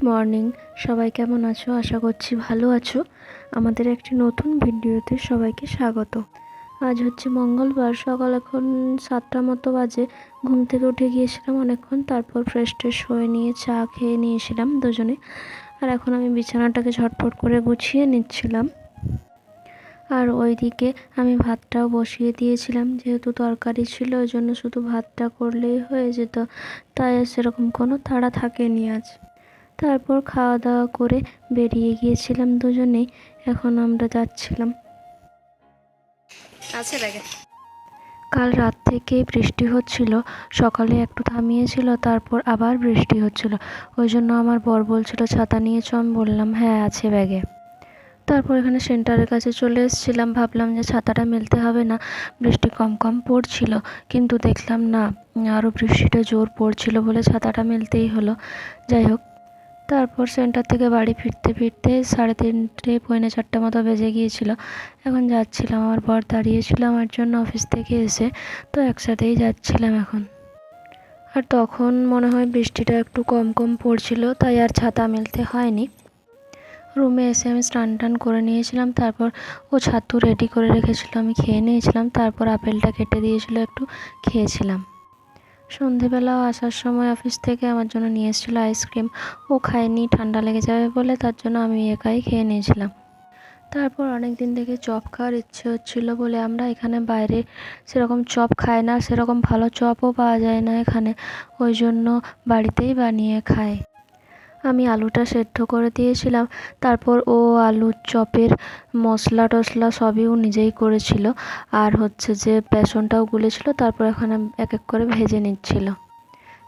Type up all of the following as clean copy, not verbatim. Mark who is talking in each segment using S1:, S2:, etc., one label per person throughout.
S1: Morning. সবাই কেমন আছো? আশা করছি ভালো আছো। আমাদের একটি নতুন ভিডিওতে সবাইকে স্বাগত। আজ হচ্ছে মঙ্গলবার, সকাল এখন 7টা মতো বাজে। ঘুম থেকে উঠে গিয়েছিলাম অনেকক্ষণ, তারপর ফ্রেশ ট্রেশ হয়ে নিয়ে চা খেয়ে নিয়েছিলাম দুজনে। আর এখন আমি বিছানাটাকে ঝটফট করে গুছিয়ে নিচ্ছিলাম। আর ওইদিকে আমি ভাতটাও বসিয়ে দিয়েছিলাম, যেহেতু তরকারি ছিল ওই জন্য শুধু ভাতটা করলেই হয়ে যেত, তাই সেরকম কোনো তাড়া থাকেনি আজ। তারপর খাওয়া দাওয়া করে বেরিয়ে গিয়েছিলাম দুজনেই। এখন আমরা যাচ্ছিলাম। কাল রাত থেকেই বৃষ্টি হচ্ছিল, সকালে একটু থামিয়েছিল, তারপর আবার বৃষ্টি হচ্ছিল। ওই জন্য আমার বর বলছিল ছাতা নিয়ে চ, আমি বললাম হ্যাঁ আছে ব্যাগে। তারপর এখানে সেন্টারের কাছে চলে এসেছিলাম, ভাবলাম যে ছাতাটা মেলতে হবে না, বৃষ্টি কম কম পড়ছিল, কিন্তু দেখলাম না, আরও বৃষ্টিটা জোর পড়ছিল বলে ছাতাটা মেলতেই হলো। যাই হোক, তারপর সেন্টার থেকে বাড়ি ফিরতে ফিরতে 3:30 পৌনে 4টা মতো বেজে গিয়েছিল। এখন যাচ্ছিলাম, আমার বর দাঁড়িয়েছিল আমার জন্য অফিস থেকে এসে, তো একসাথেই যাচ্ছিলাম এখন। আর তখন মনে হয় বৃষ্টিটা একটু কম কম পড়ছিল, তাই আর ছাতা মেলতে হয়নি। রুমে এসে আমি স্নান টান করে নিয়েছিলাম, তারপর ও ছাতু রেডি করে রেখেছিল, আমি খেয়ে নিয়েছিলাম। তারপর আপেলটা কেটে দিয়েছিল, একটু খেয়েছিলাম। সন্ধেবেলাও আসার সময় অফিস থেকে আমার জন্য নিয়ে এসেছিলো আইসক্রিম। ও খায়নি, ঠান্ডা লেগে যাবে বলে, তার জন্য আমি একাই খেয়ে নিয়েছিলাম। তারপর অনেক দিন থেকে চপ খাওয়ার ইচ্ছে হচ্ছিলো বলে, আমরা এখানে বাইরে সেরকম চপ খাই না, সেরকম ভালো চপও পাওয়া যায় না এখানে, ওই জন্য বাড়িতেই বানিয়ে খাই। আমি আলুটা সেদ্ধ করে দিয়েছিলাম, তারপর ও আলুর চপের মশলা টশলা সবই ও নিজেই করেছিল। আর হচ্ছে যে বেসনটাও গুলেছিল, তারপর এখানে এক এক করে ভেজে নিচ্ছিল।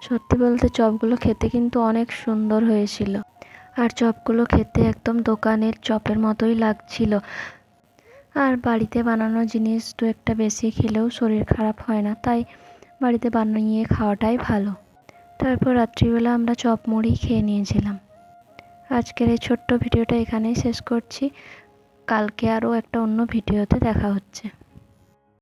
S1: সত্যি বলতে চপগুলো খেতে কিন্তু অনেক সুন্দর হয়েছিল। আর চপগুলো খেতে একদম দোকানের চপের মতোই লাগছিল। আর বাড়িতে বানানো জিনিস দু একটা বেশি খেলেও শরীর খারাপ হয় না, তাই বাড়িতে বানিয়ে খাওয়াটাই ভালো। তারপর রাত্রিবেলা আমরা চপ মুড়ি খেয়ে নিয়েছিলাম। আজকের এই ছোট্ট ভিডিওটা এখানেই শেষ করছি। কালকে আরও একটা অন্য ভিডিওতে দেখা হচ্ছে।